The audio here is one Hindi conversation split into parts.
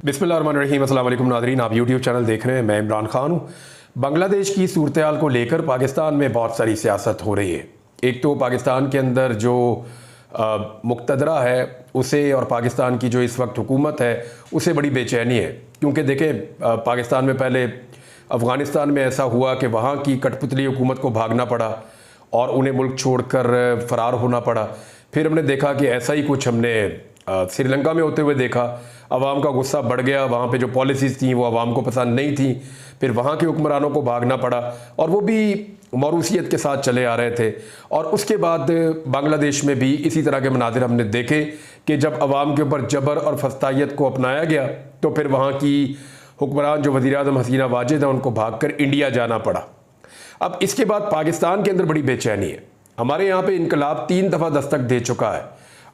बिस्मिल्लाहिर्रहमानिर्रहीम। अस्सलाम वालेकुम नाज़रीन, आप यूट्यूब चैनल देख रहे हैं। मैं इमरान खान हूँ। बांग्लादेश की सूरत हाल को लेकर पाकिस्तान में बहुत सारी सियासत हो रही है। एक तो पाकिस्तान के अंदर जो मुक़तदरा है उसे और पाकिस्तान की जो इस वक्त हुकूमत है उसे बड़ी बेचैनी है, क्योंकि देखें पाकिस्तान में पहले अफ़गानिस्तान में ऐसा हुआ कि वहाँ की कठपुतली हुकूमत को भागना पड़ा और उन्हें मुल्क छोड़कर फ़रार होना पड़ा। फिर हमने देखा कि ऐसा ही कुछ हमने श्रीलंका में होते हुए देखा। अवाम का गुस्सा बढ़ गया, वहाँ पे जो पॉलिसीज़ थी वो अवाम को पसंद नहीं थी, फिर वहाँ के हुक्मरानों को भागना पड़ा और वो भी मौरूसियत के साथ चले आ रहे थे। और उसके बाद बांग्लादेश में भी इसी तरह के मनाजिर हमने देखे कि जब अवाम के ऊपर जबर और फस्तायत को अपनाया गया तो फिर वहाँ की हुक्मरान जो वज़ीर-ए-आज़म हसीना वाजिद हैं उनको भाग कर इंडिया जाना पड़ा। अब इसके बाद पाकिस्तान के अंदर बड़ी बेचैनी है। हमारे यहाँ पे इनकलाब 3 दफ़ा दस्तक दे चुका है,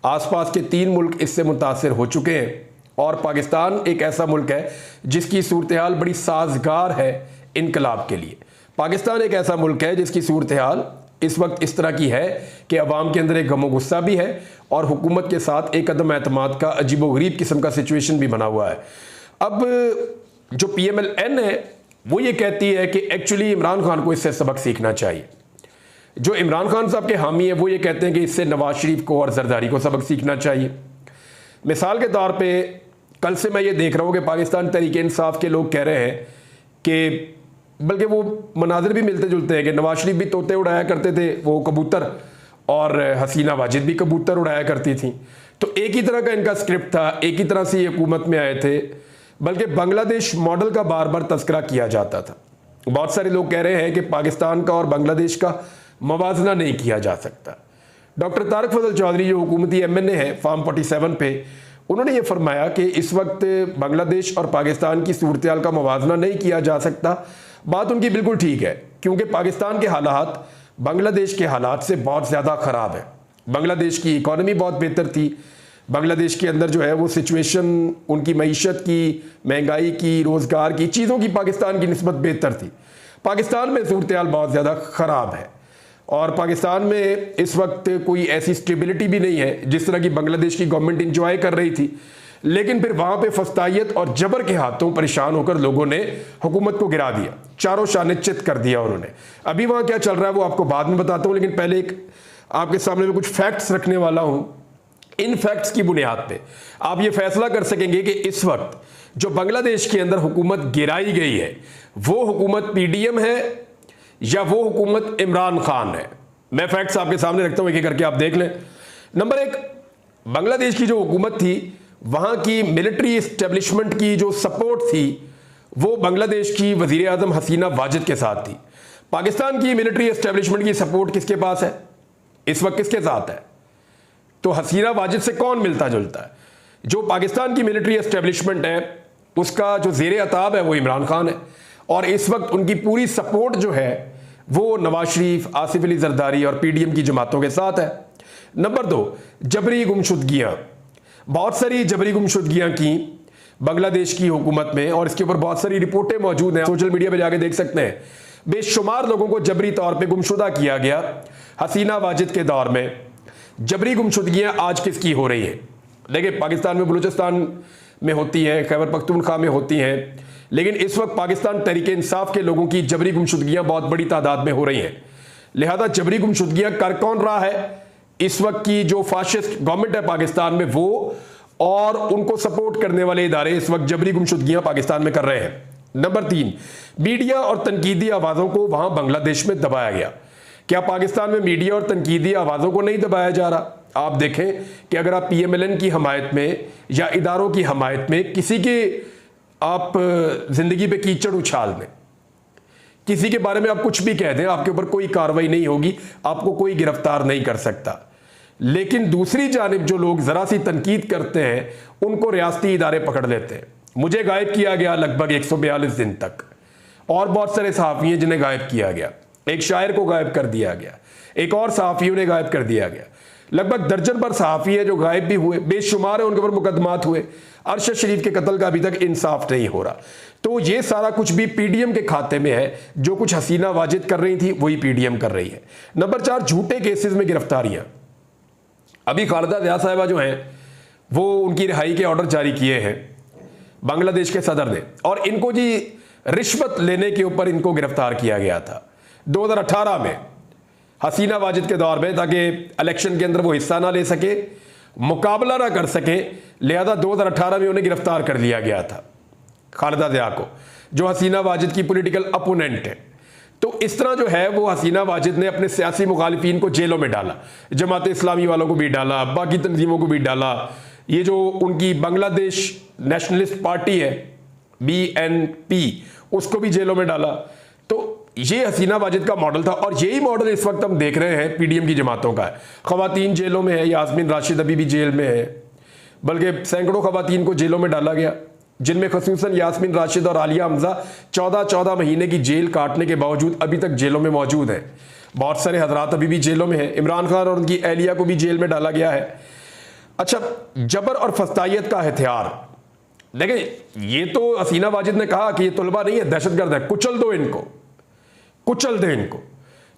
आसपास के 3 मुल्क इससे मुतासिर हो चुके हैं और पाकिस्तान एक ऐसा मुल्क है जिसकी सूरत हाल बड़ी साजगार है इनकलाब के लिए। पाकिस्तान एक ऐसा मुल्क है जिसकी सूरत हाल इस वक्त इस तरह की है कि अवाम के अंदर एक गमो गुस्सा भी है और हुकूमत के साथ एक अदम एतमाद का अजीब गरीब किस्म का सिचुएशन भी बना हुआ है। अब जो PMLN है वो ये कहती है कि एक्चुअली इमरान खान को इससे सबक सीखना चाहिए। जो इमरान खान साहब के हामी है वो ये कहते हैं कि इससे नवाज शरीफ को और जरदारी को सबक सीखना चाहिए। मिसाल के तौर पे कल से मैं ये देख रहा हूँ कि पाकिस्तान तहरीक-ए-इंसाफ के लोग कह रहे हैं कि बल्कि वो मनाजिर भी मिलते जुलते हैं कि नवाज शरीफ भी तोते उड़ाया करते थे, वो कबूतर, और हसीना वाजिद भी कबूतर उड़ाया करती थी। तो एक ही तरह का इनका स्क्रिप्ट था, एक ही तरह से ये हुकूमत में आए थे, बल्कि बांग्लादेश मॉडल का बार बार तस्करा किया जाता था। बहुत सारे लोग कह रहे हैं कि पाकिस्तान का और बांग्लादेश का मवाजना नहीं किया जा सकता। डॉक्टर तारक फजल चौधरी जो हुकूमती MNA है फार्म 47 पे, उन्होंने ये फरमाया कि इस वक्त बांग्लादेश और पाकिस्तान की सूरत हाल का मवाजना नहीं किया जा सकता। बात उनकी बिल्कुल ठीक है, क्योंकि पाकिस्तान के हालात बांग्लादेश के हालात से बहुत ज़्यादा ख़राब है। बांग्लादेश की इकॉनमी बहुत बेहतर थी, बांग्लादेश के अंदर जो है वो सिचुएशन उनकी मईशत की, महंगाई की, रोज़गार की, चीज़ों की पाकिस्तान की निस्बत बेहतर थी। पाकिस्तान में सूरत हाल बहुत ज़्यादा ख़राब है और पाकिस्तान में इस वक्त कोई ऐसी स्टेबिलिटी भी नहीं है जिस तरह की बांग्लादेश की गवर्नमेंट इंजॉय कर रही थी। लेकिन फिर वहाँ पे फस्तायत और जबर के हाथों परेशान होकर लोगों ने हुकूमत को गिरा दिया, चारों शाने चित कर दिया उन्होंने। अभी वहाँ क्या चल रहा है वो आपको बाद में बताता हूँ, लेकिन पहले एक आपके सामने में कुछ फैक्ट्स रखने वाला हूँ। इन फैक्ट्स की बुनियाद पे आप ये फैसला कर सकेंगे कि इस वक्त जो बांग्लादेश के अंदर हुकूमत गिराई गई है वो हुकूमत PDM है या वो हुकूमत इमरान खान है। मैं फैक्ट्स आपके सामने रखता हूं, एक एक करके आप देख लें। नंबर 1, बांग्लादेश की जो हुकूमत थी वहां की मिलिट्री इस्टेब्लिशमेंट की जो सपोर्ट थी वो बांग्लादेश की वज़ीर-ए-आज़म हसीना वाजिद के साथ थी। पाकिस्तान की मिलिट्री इस्टेब्लिशमेंट की सपोर्ट किसके पास है इस वक्त, किसके साथ है? तो हसीना वाजिद से कौन मिलता जुलता है? जो पाकिस्तान की मिलिट्री इस्टेब्लिशमेंट है उसका जो ज़ेरे अताब है वो इमरान खान है और इस वक्त उनकी पूरी सपोर्ट जो है वो नवाज शरीफ, आसिफ अली जरदारी और PDM की जमातों के साथ है। नंबर 2, जबरी गुमशुदगियाँ। बहुत सारी जबरी गुमशुदगियाँ की बांग्लादेश की हुकूमत में और इसके ऊपर बहुत सारी रिपोर्टें मौजूद हैं, सोशल मीडिया पे जाके देख सकते हैं। बेशुमार लोगों को जबरी तौर पे गुमशुदा किया गया हसीना वाजिद के दौर में। जबरी गुमशुदगियाँ आज किसकी हो रही हैं? देखिए, पाकिस्तान में बलूचिस्तान में होती हैं, खैबर पख्तूनख्वा में होती हैं, लेकिन इस वक्त पाकिस्तान तहरीक-ए-इंसाफ के लोगों की जबरी गुमशुदगियाँ बहुत बड़ी तादाद में हो रही हैं। लिहाजा जबरी गुमशुदगियाँ कर कौन रहा है? इस वक्त की जो फाशिस्ट गवर्नमेंट है पाकिस्तान में वो और उनको सपोर्ट करने वाले इदारे इस वक्त जबरी गुमशुदगियाँ पाकिस्तान में कर रहे हैं। नंबर 3, मीडिया और तनकीदी आवाज़ों को वहाँ बांग्लादेश में दबाया गया। क्या पाकिस्तान में मीडिया और तनकीदी आवाज़ों को नहीं दबाया जा रहा? आप देखें कि अगर आप PMLN की हमायत में या इदारों की हमायत में किसी के आप ज़िंदगी पे कीचड़ उछाल दें, किसी के बारे में आप कुछ भी कह दें, आपके ऊपर कोई कार्रवाई नहीं होगी, आपको कोई गिरफ्तार नहीं कर सकता। लेकिन दूसरी जानिब जो लोग ज़रा सी तनकीद करते हैं उनको रियासती इदारे पकड़ लेते हैं। मुझे गायब किया गया लगभग 142 दिन तक और बहुत सारे सहाफ़ी हैं जिन्हें गायब किया गया। एक शायर को गायब कर दिया गया, एक और सहाफ़ियों ने गायब कर दिया गया। लगभग दर्जन पर सहाफ़ी है जो गायब भी हुए, बेशुमार है उनके ऊपर मुकदमात हुए। अरशद शरीफ के कत्ल का अभी तक इंसाफ नहीं हो रहा। तो ये सारा कुछ भी PDM के खाते में है। जो कुछ हसीना वाजिद कर रही थी वही PDM कर रही है। नंबर 4, झूठे केसेस में गिरफ्तारियां। अभी खालिदा ज़िया साहिबा जो हैं वो उनकी रिहाई के ऑर्डर जारी किए हैं बांग्लादेश के सदर ने, और इनको जी रिश्वत लेने के ऊपर इनको गिरफ्तार किया गया था 2018 में हसीना वाजिद के दौर में, ताकि इलेक्शन के अंदर वो हिस्सा ना ले सके, मुकाबला ना कर सके, लिहाजा 2018 में उन्हें गिरफ्तार कर लिया गया था खालिदा ज़िया को, जो हसीना वाजिद की पॉलिटिकल अपोनेंट है। तो इस तरह जो है वो हसीना वाजिद ने अपने सियासी मुखालिफिन को जेलों में डाला, जमात इस्लामी वालों को भी डाला, बाकी तंजीमों को भी डाला, ये जो उनकी बांग्लादेश नेशनलिस्ट पार्टी है BNP उसको भी जेलों में डाला। तो ये हसीना वाजिद का मॉडल था, और यही मॉडल इस वक्त हम देख रहे हैं PDM की जमातों का है। खवातीन जेलों में है, यास्मीन राशिद अभी भी जेल में है, बल्कि सैकड़ों खवातीन को जेलों में डाला गया, जिनमें खसूसन यास्मीन राशिद और आलिया हमजा 14-14 महीने की जेल काटने के बावजूद अभी तक जेलों में मौजूद हैं। बहुत सारे हजरात अभी भी जेलों में हैं। इमरान खान और उनकी एहलिया को भी जेल में डाला गया है। अच्छा, जबर और फस्तायत का हथियार देखें, ये तो हसीना वाजिद ने कहा कि ये तलबा नहीं है, दहशतगर्द है, कुचल दो इनको, कुचल दे इनको।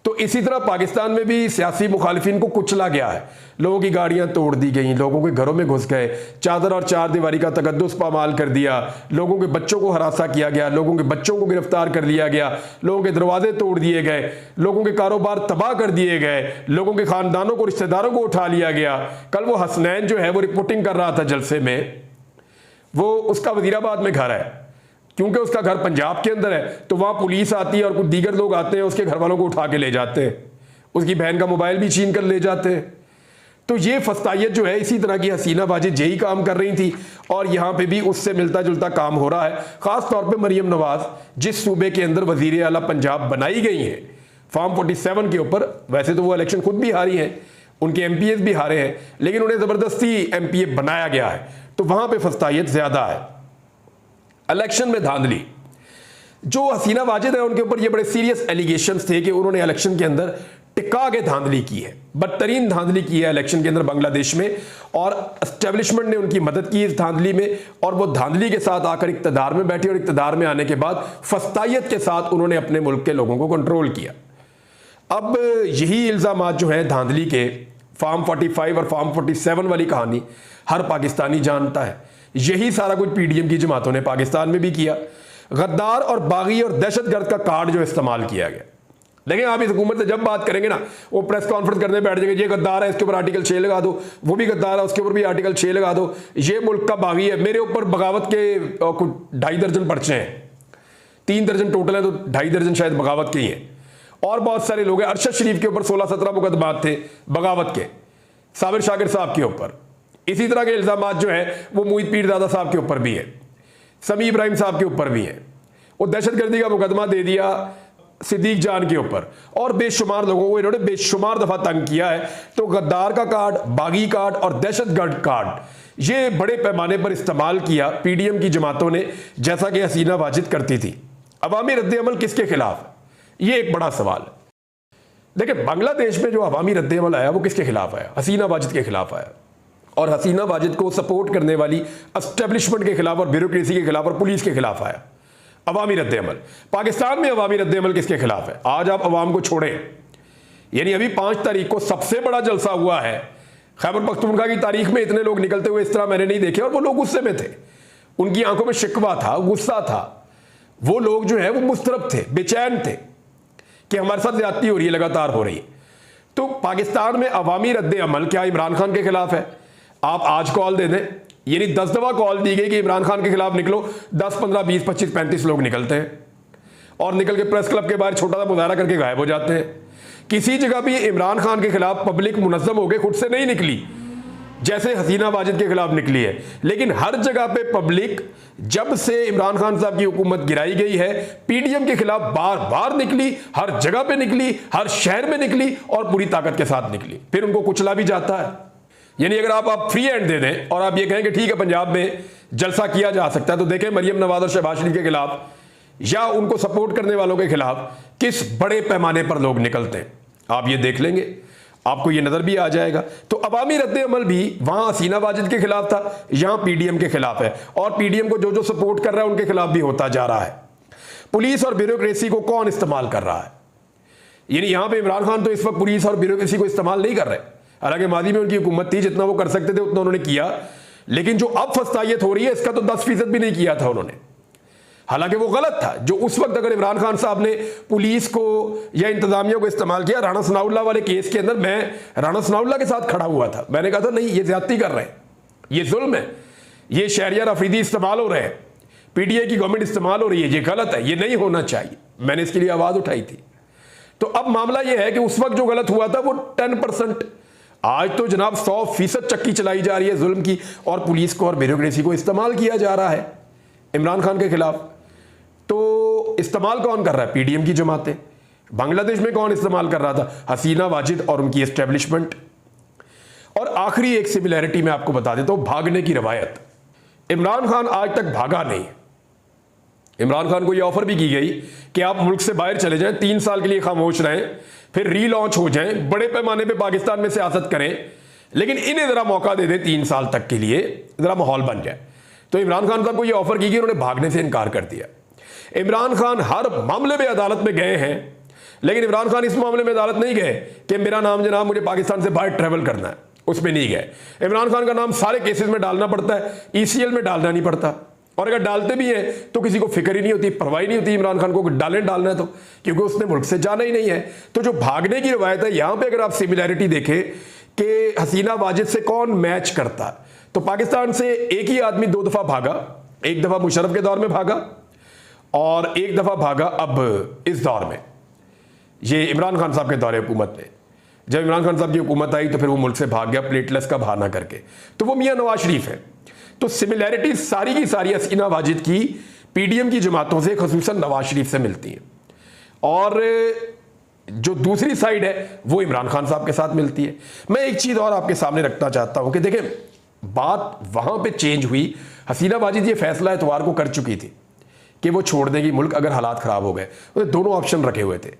तो इसी तरह पाकिस्तान में भी सियासी मुखालिफिन को कुचला गया है। लोगों की गाड़ियां तोड़ दी गई, लोगों के घरों में घुस गए, चादर और चार दीवारी का तकद्दुस पामाल कर दिया, लोगों के बच्चों को हरासा किया गया, लोगों के बच्चों को गिरफ्तार कर लिया गया, लोगों के दरवाजे तोड़ दिए गए, लोगों के कारोबार तबाह कर दिए गए, लोगों के खानदानों को, रिश्तेदारों को उठा लिया गया। कल वो हसनैन जो है वो रिपोर्टिंग कर रहा था जलसे में, वो उसका वजीराबाद में घर है, क्योंकि उसका घर पंजाब के अंदर है, तो वहां पुलिस आती है और कुछ दीगर लोग आते हैं, उसके घर वालों को उठा के ले जाते हैं, उसकी बहन का मोबाइल भी छीन कर ले जाते हैं। तो ये फस्तायत जो है, इसी तरह की हसीना वाजिद यही काम कर रही थी, और यहां पे भी उससे मिलता जुलता काम हो रहा है। खास तौर पे मरियम नवाज जिस सूबे के अंदर वजीर आला पंजाब बनाई गई है फॉर्म 47 के ऊपर, वैसे तो वो इलेक्शन खुद भी हारी हैं, उनके MPs भी हारे हैं, लेकिन उन्हें जबरदस्ती MPA बनाया गया है, तो वहां पर फस्तायत ज्यादा है। इलेक्शन में धांधली, जो हसीना वाजिद है उनके ऊपर ये बड़े सीरियस एलिगेशंस थे कि उन्होंने इलेक्शन के अंदर टिका के धांधली की है, बदतरीन धांधली की है इलेक्शन के अंदर बांग्लादेश में, और एस्टेब्लिशमेंट ने उनकी मदद की इस धांधली में, और वो धांधली के साथ आकर इक्तदार में बैठे, और इक्तदार में आने के बाद फस्तायत के साथ उन्होंने अपने मुल्क के लोगों को कंट्रोल किया। अब यही इल्जामात जो है धांधली के, फॉर्म 45 और फॉर्म 47 वाली कहानी हर पाकिस्तानी जानता है। यही सारा कुछ PDM की जमातों ने पाकिस्तान में भी किया। गद्दार और बागी और दहशतगर्द का कार्ड जो इस्तेमाल किया गया, देखें आप इस हुकूमत से जब बात करेंगे ना, वो प्रेस कॉन्फ्रेंस करने बैठ जाएंगे, ये गद्दार है इसके ऊपर आर्टिकल 6 लगा दो, वो भी गद्दार है उसके ऊपर भी आर्टिकल 6 लगा दो, ये मुल्क का बागी है, मेरे ऊपर बगावत के कुछ 2.5 दर्जन पर्चे हैं, 3 दर्जन टोटल है, तो 2.5 दर्जन शायद बगावत के ही हैं, और बहुत सारे लोग हैं। अरशद शरीफ के ऊपर 16-17 मुकदमात थे बगावत के, साबिर शाकिर साहब के ऊपर। इसी तरह के इल्जामात जो है वो मुईद पीरजादा साहब के ऊपर भी है, समी इब्राहिम साहब के ऊपर भी है, वो दहशतगर्दी का मुकदमा दे दिया सिद्दीक जान के ऊपर, और बेशुमार लोगों को इन्होंने बेशुमार दफा तंग किया है। तो गद्दार का कार्ड, बागी कार्ड और दहशतगर्द कार्ड ये बड़े पैमाने पर इस्तेमाल किया PDM की जमातों ने, जैसा कि हसीना वाजिद करती थी। अवामी रद्द-ए-अमल किसके खिलाफ है, ये एक बड़ा सवाल है। देखिए, बांग्लादेश में जो अवामी रद्द-ए-अमल आया वो किसके खिलाफ आया, हसीना वाजिद के खिलाफ आया, और हसीना वाजिद को सपोर्ट करने वाली एस्टेब्लिशमेंट के खिलाफ और ब्यूरोक्रेसी के खिलाफ और पुलिस के खिलाफ आया अवामी रद्द-ए-अमल। पाकिस्तान में अवामी रद्द-ए-अमल किसके खिलाफ है? आज आप अवाम को छोड़ें, यानी अभी 5 तारीख को सबसे बड़ा जलसा हुआ है खैबर पख्तूनख्वा की तारीख में, इतने लोग निकलते हुए इस तरह मैंने नहीं देखे, और वो लोग गुस्से में थे, उनकी आंखों में शिकवा था, गुस्सा था, वो लोग जो है वो मुस्तरब थे, बेचैन थे कि हमारे साथ ज्यादती हो रही है, लगातार हो रही है। तो पाकिस्तान में अवामी रद्द-ए-अमल क्या इमरान खान के खिलाफ है? आप आज कॉल दे दें, यानी 10 दफा कॉल दी गई कि इमरान खान के खिलाफ निकलो, 10, 15, 20, 25, 35 लोग निकलते हैं, और निकल के प्रेस क्लब के बाहर छोटा सा मुजाहरा करके गायब हो जाते हैं। किसी जगह भी इमरान खान के खिलाफ पब्लिक मुनज़्ज़म हो गए, खुद से नहीं निकली, जैसे हसीना वाजिद के खिलाफ निकली है, लेकिन हर जगह पे पब्लिक जब से इमरान खान साहब की हुकूमत गिराई गई है PDM के खिलाफ बार बार निकली, हर जगह पे निकली, हर शहर में निकली, और पूरी ताकत के साथ निकली। फिर उनको कुचला भी जाता है। यानी अगर आप फ्री हैंड दे दें और आप ये कहें कि ठीक है पंजाब में जलसा किया जा सकता है, तो देखें मरियम नवाज और शहबाज शरीफ के खिलाफ या उनको सपोर्ट करने वालों के खिलाफ किस बड़े पैमाने पर लोग निकलते हैं, आप ये देख लेंगे, आपको ये नजर भी आ जाएगा। तो अवामी रद्द-ए-अमल भी वहां हसीना वाजिद के खिलाफ था, यहां PDM के खिलाफ है, और PDM को जो जो सपोर्ट कर रहा है उनके खिलाफ भी होता जा रहा है। पुलिस और ब्यूरोक्रेसी को कौन इस्तेमाल कर रहा है? यानी यहां पे इमरान खान तो इस वक्त पुलिस और ब्यूरोक्रेसी को इस्तेमाल नहीं कर रहे, हालांकि मादी में उनकी हुकूमत थी, जितना वो कर सकते थे उतना उन्होंने किया, लेकिन जो अब फस्तायत हो रही है इसका तो 10% भी नहीं किया था उन्होंने। हालांकि वो गलत था। जो उस वक्त अगर इमरान खान साहब ने पुलिस को या इंतजामिया को इस्तेमाल किया, राणा सनाउल्लाह वाले केस के अंदर मैं राणा सनाउल्लाह के साथ खड़ा हुआ था, मैंने कहा था नहीं ये ज्यादती कर रहे हैं, ये जुल्म है, ये शहरियार अफरीदी इस्तेमाल हो रहे हैं, पीटीआई की गवर्नमेंट इस्तेमाल हो रही है, ये गलत है, ये नहीं होना चाहिए। मैंने इसके लिए आवाज उठाई थी। तो अब मामला ये है कि उस वक्त जो गलत हुआ था वो 10%, आज तो जनाब 100% चक्की चलाई जा रही है जुल्म की, और पुलिस को और ब्यूरोक्रेसी को इस्तेमाल किया जा रहा है इमरान खान के खिलाफ। तो इस्तेमाल कौन कर रहा है? पीडीएम की जमातें। बांग्लादेश में कौन इस्तेमाल कर रहा था? हसीना वाजिद और उनकी एस्टेब्लिशमेंट। और आखिरी एक सिमिलैरिटी मैं आपको बता देता हूं, भागने की रवायत। इमरान खान आज तक भागा नहीं। इमरान खान को यह ऑफर भी की गई कि आप मुल्क से बाहर चले जाएं, 3 साल के लिए खामोश रहें, फिर रीलॉन्च हो जाएं, बड़े पैमाने पे पाकिस्तान में सियासत करें, लेकिन इन्हें जरा मौका दे दें 3 साल तक के लिए, जरा माहौल बन जाए। तो इमरान खान साहब को यह ऑफर की गई, उन्होंने भागने से इनकार कर दिया। इमरान खान हर मामले में अदालत में गए हैं, लेकिन इमरान खान इस मामले में अदालत नहीं गए कि मेरा नाम जनाब मुझे पाकिस्तान से बाहर ट्रेवल करना है, उसमें नहीं गए। इमरान खान का नाम सारे केसेस में डालना पड़ता है, ईसीएल में डालना नहीं पड़ता, और अगर डालते भी हैं तो किसी को फिक्र ही नहीं होती, परवाह नहीं होती इमरान खान को डालना है तो, क्योंकि उसने मुल्क से जाना ही नहीं है। तो जो भागने की रवायत है, यहां पे अगर आप सिमिलैरिटी देखें कि हसीना वाजिद से कौन मैच करता, तो पाकिस्तान से एक ही आदमी 2 दफा भागा, एक दफा मुशर्रफ के दौर में भागा और एक दफा भागा अब इस दौर में, ये इमरान खान साहब के दौरे हुकूमत में। जब इमरान खान साहब की हुकूमत आई तो फिर वो मुल्क से भाग गया प्लेटलेस का बहाना करके, तो वो मियां नवाज शरीफ है। तो सिमिलैरिटी सारी की सारी हसीना वाजिद की पीडीएम की जमातों से, खुसूसन नवाज शरीफ से मिलती है, और जो दूसरी साइड है वो इमरान खान साहब के साथ मिलती है। मैं एक चीज और आपके सामने रखना चाहता हूं कि देखें, बात वहां पे चेंज हुई। हसीना वाजिद ये फैसला एतवार को कर चुकी थी कि वो छोड़ देगी मुल्क अगर हालात खराब हो गए। उन्हें दोनों ऑप्शन रखे हुए थे।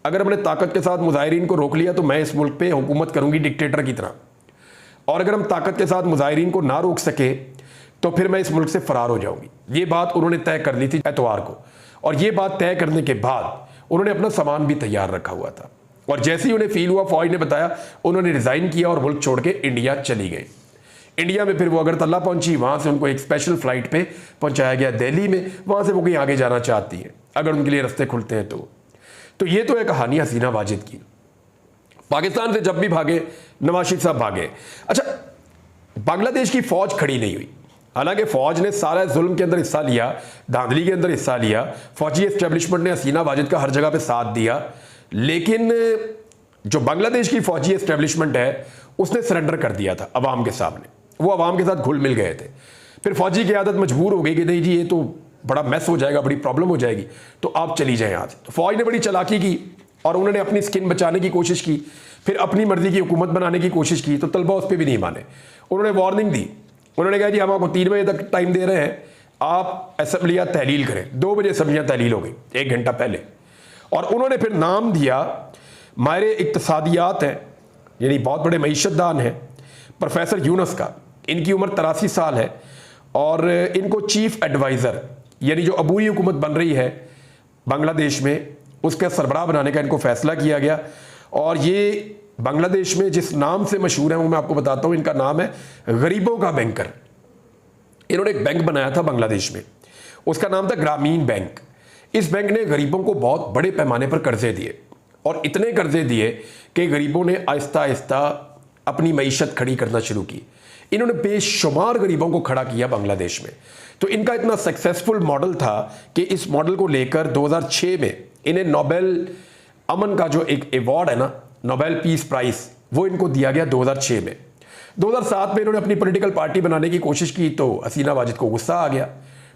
अगर हमने ताकत के साथ मुजाहिरीन को रोक लिया तो मैं इस मुल्क पे हुकूमत करूंगी डिक्टेटर की तरह, और अगर हम ताकत के साथ मुजाहिरीन को ना रोक सके तो फिर मैं इस मुल्क से फरार हो जाऊंगी। ये बात उन्होंने तय कर ली थी एतवार को, और ये बात तय करने के बाद उन्होंने अपना सामान भी तैयार रखा हुआ था, और जैसे ही उन्हें फील हुआ, फौज ने बताया, उन्होंने रिजाइन किया और मुल्क छोड़ के इंडिया चली गई। इंडिया में फिर वो अगरतला पहुंची, वहां से उनको एक स्पेशल फ्लाइट पे पहुंचाया गया दिल्ली में, वहां से वो कहीं आगे जाना चाहती है अगर उनके लिए रास्ते खुलते हैं तो ये तो है कहानी हसीना वाजिद की। पाकिस्तान से जब भी भागे नवाज शरीफ साहब भागे। अच्छा, बांग्लादेश की फौज खड़ी नहीं हुई, हालांकि फौज ने सारा जुल्म के अंदर हिस्सा लिया, धांधली के अंदर हिस्सा लिया, फौजी एस्टेब्लिशमेंट ने हसीना वाजिद का हर जगह पे साथ दिया, लेकिन जो बांग्लादेश की फौजी एस्टेब्लिशमेंट है उसने सरेंडर कर दिया था अवाम के सामने। वो अवाम के साथ घुल मिल गए थे। फिर फौजी की आदत मजबूर हो गई कि नहीं जी ये तो बड़ा मैस हो जाएगा, बड़ी प्रॉब्लम हो जाएगी, तो आप चली जाएं आज। तो फौज ने बड़ी चालाकी की और उन्होंने अपनी स्किन बचाने की कोशिश की, फिर अपनी मर्जी की हुकूमत बनाने की कोशिश की, तो तलबा उस पर भी नहीं माने। उन्होंने वार्निंग दी, उन्होंने कहा जी हम आपको 3 बजे तक टाइम दे रहे हैं, आप असम्बलियाँ तहलील करें। 2 बजे असम्बलियाँ तहलील हो गई, 1 घंटा पहले। और उन्होंने फिर नाम दिया, माहिर इक्तसादियात हैं, यानी बहुत बड़े मईशतदान हैं, प्रोफेसर यूनुस का। इनकी उम्र 83 साल है और इनको चीफ एडवाइज़र, यानी जो अबूरी हुकूमत बन रही है बांग्लादेश में, उसका सरबराह बनाने का इनको फैसला किया गया। और ये बांग्लादेश में जिस नाम से मशहूर है वो मैं आपको बताता हूँ, इनका नाम है गरीबों का बैंकर। इन्होंने एक बैंक बनाया था बांग्लादेश में, उसका नाम था ग्रामीण बैंक। इस बैंक ने गरीबों को बहुत बड़े पैमाने पर कर्जे दिए, और इतने कर्जे दिए कि गरीबों ने आहिस्ता आहिस्ता अपनी मईशत खड़ी करना शुरू की। इन्होंने बेशुमार गरीबों को खड़ा किया बांग्लादेश में। तो इनका इतना सक्सेसफुल मॉडल था कि इस मॉडल को लेकर 2006 में इन्हें नोबेल अमन का जो एक अवार्ड है ना, नोबेल पीस प्राइज, वो इनको दिया गया 2006 में। 2007 में इन्होंने अपनी पॉलिटिकल पार्टी बनाने की कोशिश की तो हसीना वाजिद को गुस्सा आ गया,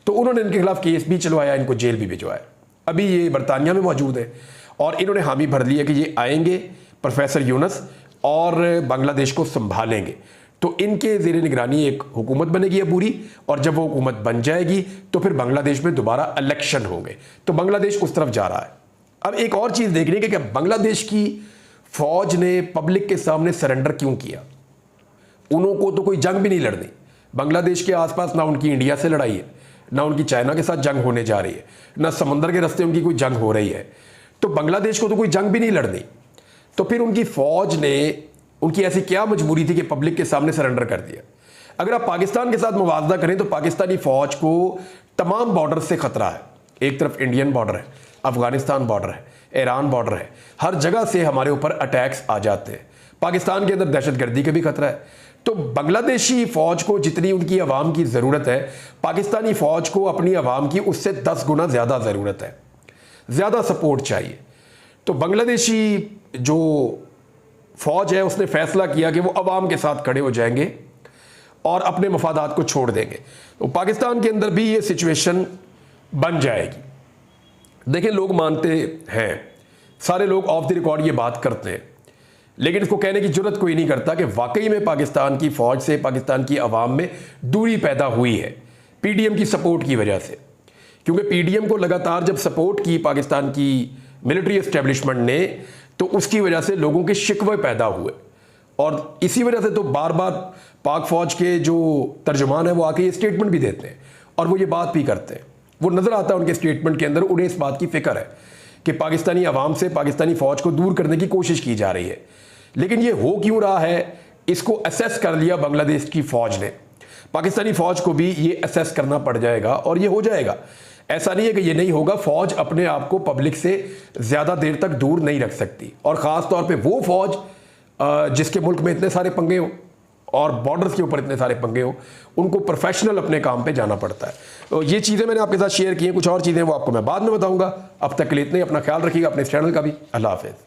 तो उन्होंने इनके खिलाफ केस भी चलवाया, इनको जेल भी भिजवाया। अभी ये बरतानिया में मौजूद है और इन्होंने हामी भर ली है कि ये आएंगे प्रोफेसर यूनुस और बांग्लादेश को संभालेंगे। तो इनके ज़ेरे निगरानी एक हुकूमत बनेगी पूरी, और जब वो हुकूमत बन जाएगी तो फिर बांग्लादेश में दोबारा इलेक्शन होंगे। तो बांग्लादेश उस तरफ जा रहा है। अब एक और चीज़ देखने की कि बांग्लादेश की फौज ने पब्लिक के सामने सरेंडर क्यों किया। उनको तो कोई जंग भी नहीं लड़नी। बांग्लादेश के आसपास ना उनकी इंडिया से लड़ाई है, ना उनकी चाइना के साथ जंग होने जा रही है, ना समंदर के रास्ते उनकी कोई जंग हो रही है। तो बांग्लादेश को तो कोई जंग भी नहीं लड़नी। तो फिर उनकी फौज ने, उनकी ऐसी क्या मजबूरी थी कि पब्लिक के सामने सरेंडर कर दिया। अगर आप पाकिस्तान के साथ मुवावजा करें तो पाकिस्तानी फौज को तमाम बॉर्डर से खतरा है। एक तरफ इंडियन बॉर्डर है, अफगानिस्तान बॉर्डर है, ईरान बॉर्डर है, हर जगह से हमारे ऊपर अटैक्स आ जाते हैं। पाकिस्तान के अंदर दहशतगर्दी का भी खतरा है। तो बांग्लादेशी फौज को जितनी उनकी आवाम की ज़रूरत है, पाकिस्तानी फौज को अपनी आवाम की उससे 10 गुना ज़्यादा ज़रूरत है, ज़्यादा सपोर्ट चाहिए। तो बांग्लादेशी जो फौज है उसने फैसला किया कि वो अवाम के साथ खड़े हो जाएंगे और अपने मफादात को छोड़ देंगे। तो पाकिस्तान के अंदर भी ये सिचुएशन बन जाएगी। देखिए, लोग मानते हैं, सारे लोग ऑफ द रिकॉर्ड ये बात करते हैं, लेकिन इसको कहने की जरूरत कोई नहीं करता कि वाकई में पाकिस्तान की फौज से पाकिस्तान की आवाम में दूरी पैदा हुई है पीडीएम की सपोर्ट की वजह से। क्योंकि पीडीएम को लगातार जब सपोर्ट की पाकिस्तान की मिलिट्री एस्टेब्लिशमेंट ने, तो उसकी वजह से लोगों के शिकवे पैदा हुए, और इसी वजह से तो बार बार पाक फौज के जो तर्जुमान है वो आके ये स्टेटमेंट भी देते हैं और वो ये बात भी करते हैं। वो नज़र आता है उनके स्टेटमेंट के अंदर, उन्हें इस बात की फिक्र है कि पाकिस्तानी आवाम से पाकिस्तानी फौज को दूर करने की कोशिश की जा रही है। लेकिन ये हो क्यों रहा है, इसको असेस कर लिया बांग्लादेश की फौज ने। पाकिस्तानी फौज को भी ये असेस करना पड़ जाएगा और ये हो जाएगा। ऐसा नहीं है कि ये नहीं होगा। फौज अपने आप को पब्लिक से ज़्यादा देर तक दूर नहीं रख सकती, और ख़ास तौर पे वो फौज जिसके मुल्क में इतने सारे पंगे हो और बॉर्डर्स के ऊपर इतने सारे पंगे हो, उनको प्रोफेशनल अपने काम पे जाना पड़ता है। तो ये चीज़ें मैंने आपके साथ शेयर की हैं, कुछ और चीज़ें वो आपको मैं बाद में बताऊंगा। अब तक के लिए इतने, अपना ख्याल रखिएगा, अपने इस चैनल का भी। अल्लाह हाफ़िज़।